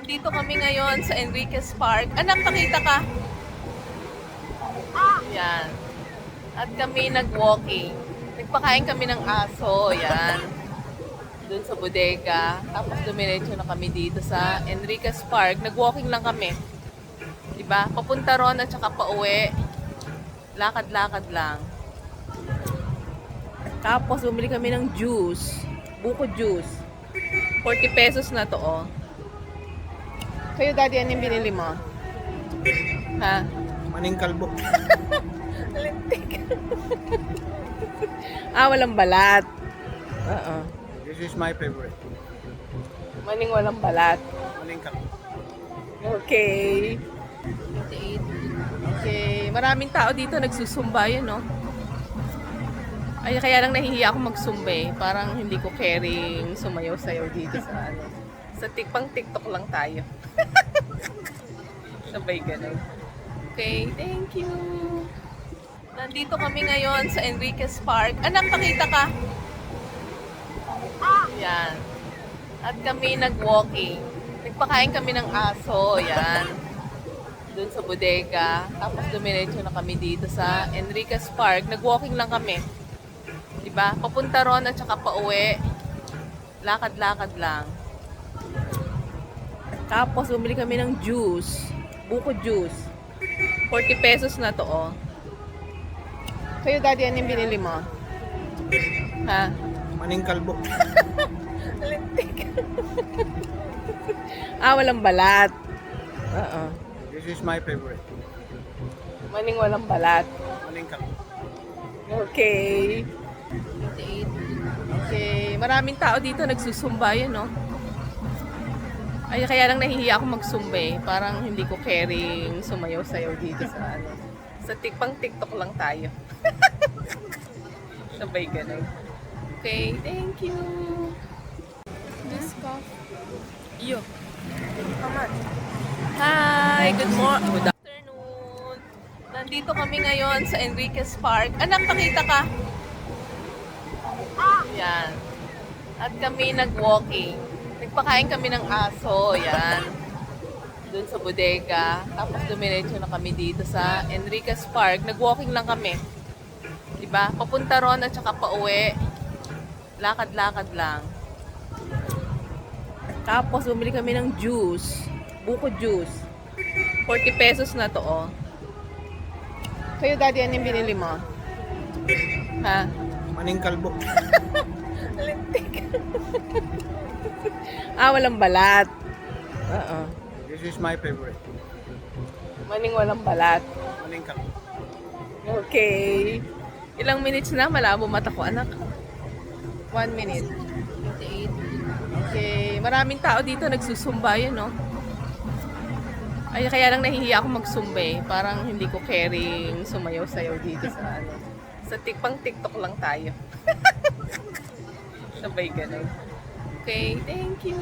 Nandito kami ngayon sa Enriquez Park. Anak, pakita ka. Yan. At kami nag-walking. Nagpakain kami ng aso. Yan. Doon sa bodega. Tapos dumiretso na kami dito sa Enriquez Park. Nag-walking lang kami. Diba? Papunta ron at saka pauwi. Lakad-lakad lang. Tapos bumili kami ng juice. Buko juice. 40 pesos na to, oh. Kayo, daddy, ano yung binili mo? Ha? Maning kalbo. Lintik. Walang balat. Oo. This is my favorite. Maning walang balat. Maning kalbo. Okay. Okay. Maraming tao dito nagsusumba yun, no? Ay, kaya lang nahihiya ako magsumba eh. Parang hindi ko caring sumayaw-sayaw dito sa ano. Sa TikTok lang tayo. Sabay ganun. Okay, thank you. Nandito kami ngayon sa Enriquez Park. Anak, pakita ka. Yan. At kami nag-walking. Nagpakain kami ng aso. Yan. Doon sa bodega. Tapos dumiretso na kami dito sa Enriquez Park. Nag-walking lang kami. Diba? Papunta ron at saka pauwi. Lakad-lakad lang. Tapos bumili kami ng juice. Buko juice. 40 pesos na to, oh. Kayo, daddy, ano yung binili mo? Ha? Maning kalbo. Lintik. Walang balat. Oo. This is my favorite. Maning walang balat. Maning kalbo. Okay. Okay. Maraming tao dito nagsusumba yun, no? Ay, kaya lang nahihiya ako magsumba eh. Parang hindi ko caring sumayaw-sayaw dito sa ano. Sa TikTok lang tayo. Sabay ganun. Okay, thank you. This coffee. Yo. How much? Hi, good afternoon. Nandito kami ngayon sa Enriquez Park. Anak, pakita ka. Yan. At kami nag-walking. Nagpakain kami ng aso. Yan. Doon sa bodega. Tapos dumiretso na kami dito sa Enriquez Park. Nag-walking lang kami. Diba? Papunta ron at saka pauwi. Lakad-lakad lang. Tapos bumili kami ng juice. Buko juice. 40 pesos na to, oh. Kayo, daddy, ano yung binili mo? Ha? Maning kalbo. Lintik. Walang balat. Oo. This is my favorite. Maning walang balat. Maning kalbo. Okay. Ilang minutes na? Malabo mata ko, anak. 1 minute. Okay. Maraming tao dito nagsusumba yun, no? Ay, kaya lang nahihiya ako magsumba eh. Parang hindi ko caring sumayaw-sayaw dito sa ano. Sa TikTok lang tayo. Sabay ganun. Okay, thank you.